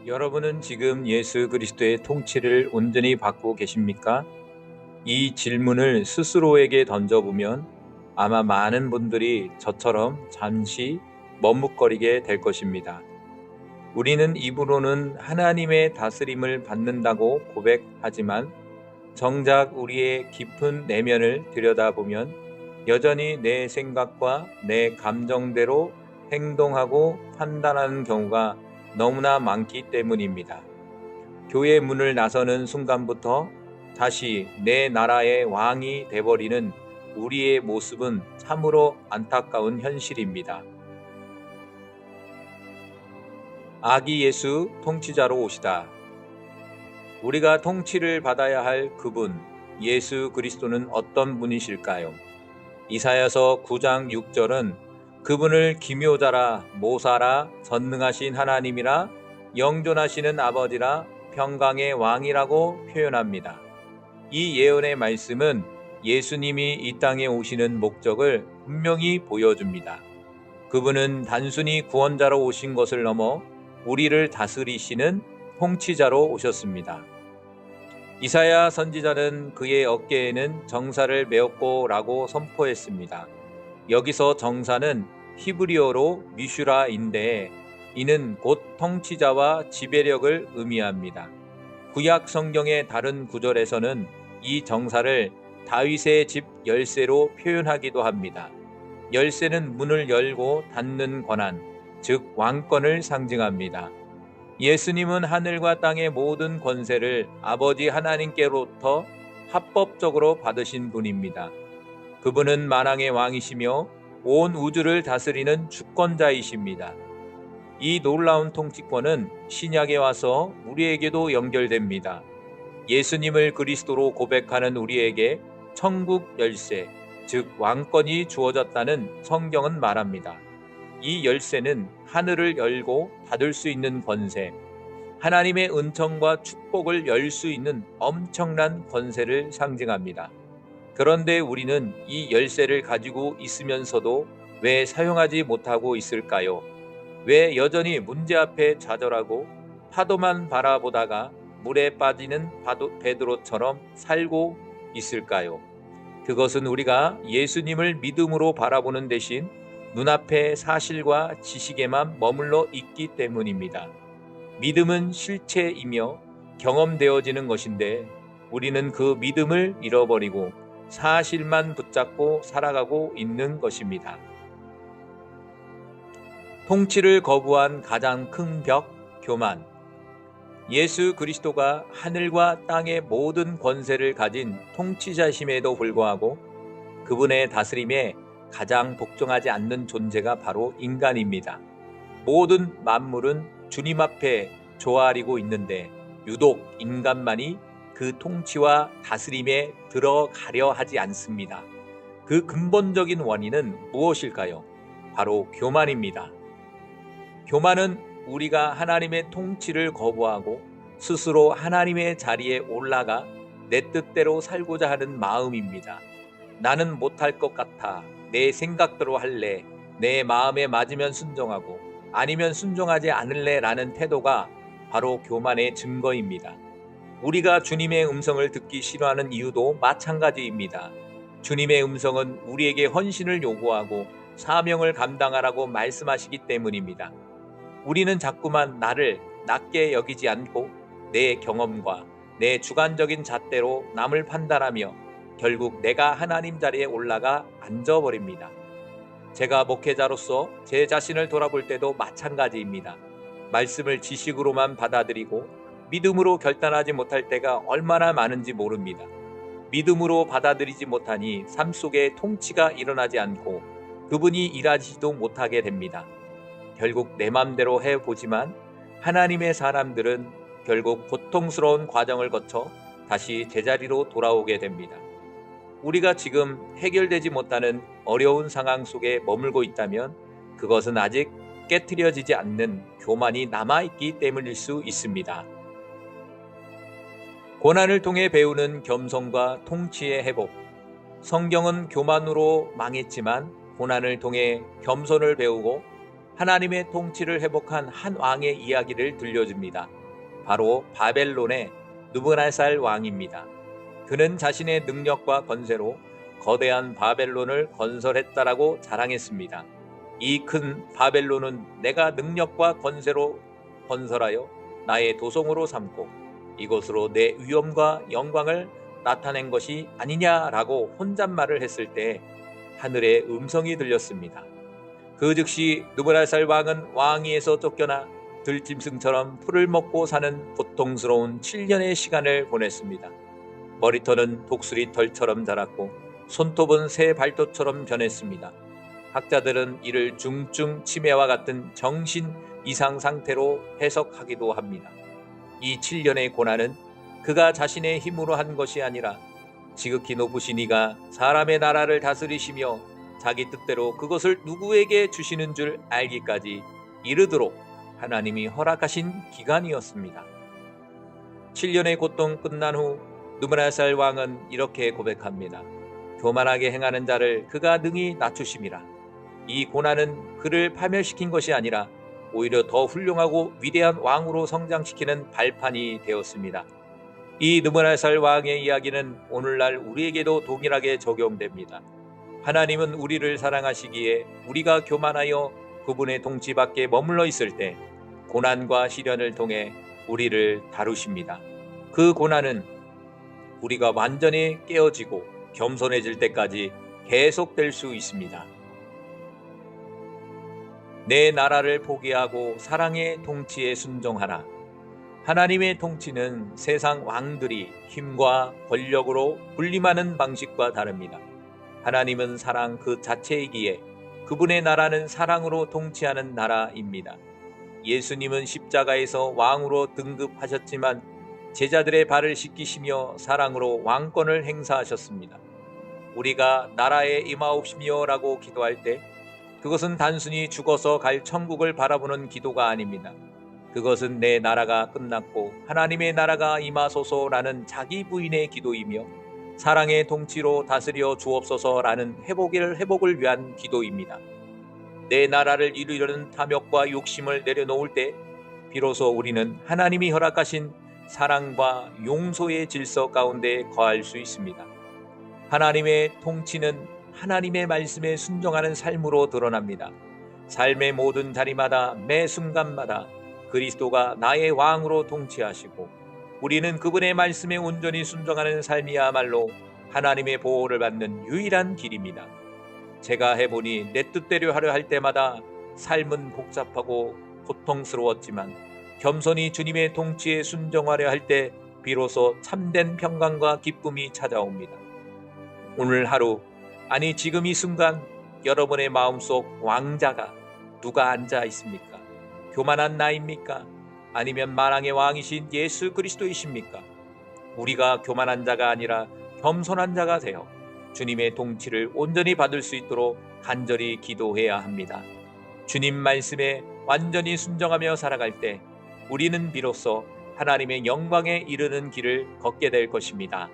여러분은 지금 예수 그리스도의 통치를 온전히 받고 계십니까? 이 질문을 스스로에게 던져보면 아마 많은 분들이 저처럼 잠시 머뭇거리게 될 것입니다. 우리는 입으로는 하나님의 다스림을 받는다고 고백하지만 정작 우리의 깊은 내면을 들여다보면 여전히 내 생각과 내 감정대로 행동하고 판단하는 경우가 너무나 많기 때문입니다. 교회 문을 나서는 순간부터 다시 내 나라의 왕이 돼버리는 우리의 모습은 참으로 안타까운 현실입니다. 아기 예수 통치자로 오시다. 우리가 통치를 받아야 할 그분, 예수 그리스도는 어떤 분이실까요? 이사야서 9장 6절은 그분을 기묘자라, 모사라, 전능하신 하나님이라, 영존하시는 아버지라, 평강의 왕이라고 표현합니다. 이 예언의 말씀은 예수님이 이 땅에 오시는 목적을 분명히 보여줍니다. 그분은 단순히 구원자로 오신 것을 넘어 우리를 다스리시는 통치자로 오셨습니다. 이사야 선지자는 그의 어깨에는 정사를 메었고 라고 선포했습니다. 여기서 정사는 히브리어로 미슈라인데 이는 곧 통치자와 지배력을 의미합니다. 구약 성경의 다른 구절에서는 이 정사를 다윗의 집 열쇠로 표현하기도 합니다. 열쇠는 문을 열고 닫는 권한, 즉 왕권을 상징합니다. 예수님은 하늘과 땅의 모든 권세를 아버지 하나님께로부터 합법적으로 받으신 분입니다. 그분은 만왕의 왕이시며 온 우주를 다스리는 주권자이십니다. 이 놀라운 통치권은 신약에 와서 우리에게도 연결됩니다. 예수님을 그리스도로 고백하는 우리에게 천국 열쇠, 즉 왕권이 주어졌다는 성경은 말합니다. 이 열쇠는 하늘을 열고 닫을 수 있는 권세, 하나님의 은총과 축복을 열 수 있는 엄청난 권세를 상징합니다. 그런데 우리는 이 열쇠를 가지고 있으면서도 왜 사용하지 못하고 있을까요? 왜 여전히 문제 앞에 좌절하고 파도만 바라보다가 물에 빠지는 베드로처럼 살고 있을까요? 그것은 우리가 예수님을 믿음으로 바라보는 대신 눈앞의 사실과 지식에만 머물러 있기 때문입니다. 믿음은 실체이며 경험되어지는 것인데 우리는 그 믿음을 잃어버리고 사실만 붙잡고 살아가고 있는 것입니다. 통치를 거부한 가장 큰 벽, 교만. 예수 그리스도가 하늘과 땅의 모든 권세를 가진 통치자심에도 불구하고 그분의 다스림에 가장 복종하지 않는 존재가 바로 인간입니다. 모든 만물은 주님 앞에 조아리고 있는데 유독 인간만이 그 통치와 다스림에 들어가려 하지 않습니다. 그 근본적인 원인은 무엇일까요? 바로 교만입니다. 교만은 우리가 하나님의 통치를 거부하고 스스로 하나님의 자리에 올라가 내 뜻대로 살고자 하는 마음입니다. 나는 못할 것 같아. 내 생각대로 할래. 내 마음에 맞으면 순종하고 아니면 순종하지 않을래 라는 태도가 바로 교만의 증거입니다. 우리가 주님의 음성을 듣기 싫어하는 이유도 마찬가지입니다. 주님의 음성은 우리에게 헌신을 요구하고 사명을 감당하라고 말씀하시기 때문입니다. 우리는 자꾸만 나를 낮게 여기지 않고 내 경험과 내 주관적인 잣대로 남을 판단하며 결국 내가 하나님 자리에 올라가 앉아버립니다. 제가 목회자로서 제 자신을 돌아볼 때도 마찬가지입니다. 말씀을 지식으로만 받아들이고 믿음으로 결단하지 못할 때가 얼마나 많은지 모릅니다. 믿음으로 받아들이지 못하니 삶 속에 통치가 일어나지 않고 그분이 일하지도 못하게 됩니다. 결국 내 맘대로 해보지만 하나님의 사람들은 결국 고통스러운 과정을 거쳐 다시 제자리로 돌아오게 됩니다. 우리가 지금 해결되지 못하는 어려운 상황 속에 머물고 있다면 그것은 아직 깨트려지지 않는 교만이 남아있기 때문일 수 있습니다. 고난을 통해 배우는 겸손과 통치의 회복. 성경은 교만으로 망했지만 고난을 통해 겸손을 배우고 하나님의 통치를 회복한 한 왕의 이야기를 들려줍니다. 바로 바벨론의 느부갓네살 왕입니다. 그는 자신의 능력과 권세로 거대한 바벨론을 건설했다라고 자랑했습니다. 이 큰 바벨론은 내가 능력과 권세로 건설하여 나의 도성으로 삼고 이곳으로 내 위엄과 영광을 나타낸 것이 아니냐라고 혼잣말을 했을 때 하늘의 음성이 들렸습니다. 그 즉시 느부갓네살 왕은 왕위에서 쫓겨나 들짐승처럼 풀을 먹고 사는 고통스러운 7년의 시간을 보냈습니다. 머리털은 독수리 털처럼 자랐고 손톱은 새 발톱처럼 변했습니다. 학자들은 이를 중증 치매와 같은 정신 이상 상태로 해석하기도 합니다. 이 7년의 고난은 그가 자신의 힘으로 한 것이 아니라 지극히 높으신 이가 사람의 나라를 다스리시며 자기 뜻대로 그것을 누구에게 주시는 줄 알기까지 이르도록 하나님이 허락하신 기간이었습니다. 7년의 고통 끝난 후 느부갓네살 왕은 이렇게 고백합니다. 교만하게 행하는 자를 그가 능히 낮추심이라. 이 고난은 그를 파멸시킨 것이 아니라 오히려 더 훌륭하고 위대한 왕으로 성장시키는 발판이 되었습니다. 이 느부갓네살 왕의 이야기는 오늘날 우리에게도 동일하게 적용됩니다. 하나님은 우리를 사랑하시기에 우리가 교만하여 그분의 통치 밖에 머물러 있을 때 고난과 시련을 통해 우리를 다루십니다. 그 고난은 우리가 완전히 깨어지고 겸손해질 때까지 계속될 수 있습니다. 내 나라를 포기하고 사랑의 통치에 순종하라. 하나님의 통치는 세상 왕들이 힘과 권력으로 군림하는 방식과 다릅니다. 하나님은 사랑 그 자체이기에 그분의 나라는 사랑으로 통치하는 나라입니다. 예수님은 십자가에서 왕으로 등극하셨지만 제자들의 발을 씻기시며 사랑으로 왕권을 행사하셨습니다. 우리가 나라에 임하옵시며 라고 기도할 때 그것은 단순히 죽어서 갈 천국을 바라보는 기도가 아닙니다. 그것은 내 나라가 끝났고 하나님의 나라가 임하소서라는 자기 부인의 기도이며 사랑의 통치로 다스려 주옵소서라는 회복을 위한 기도입니다. 내 나라를 이루려는 탐욕과 욕심을 내려놓을 때 비로소 우리는 하나님이 허락하신 사랑과 용서의 질서 가운데 거할 수 있습니다. 하나님의 통치는 하나님의 말씀에 순종하는 삶으로 드러납니다. 삶의 모든 자리마다 매 순간마다 그리스도가 나의 왕으로 통치하시고 우리는 그분의 말씀에 온전히 순종하는 삶이야말로 하나님의 보호를 받는 유일한 길입니다. 제가 해보니 내 뜻대로 하려 할 때마다 삶은 복잡하고 고통스러웠지만 겸손히 주님의 통치에 순종하려 할 때 비로소 참된 평강과 기쁨이 찾아옵니다. 오늘 하루, 아니 지금 이 순간 여러분의 마음속 왕자가 누가 앉아 있습니까? 교만한 나입니까? 아니면 만왕의 왕이신 예수 그리스도이십니까? 우리가 교만한 자가 아니라 겸손한 자가 되어 주님의 통치를 온전히 받을 수 있도록 간절히 기도해야 합니다. 주님 말씀에 완전히 순종하며 살아갈 때 우리는 비로소 하나님의 영광에 이르는 길을 걷게 될 것입니다.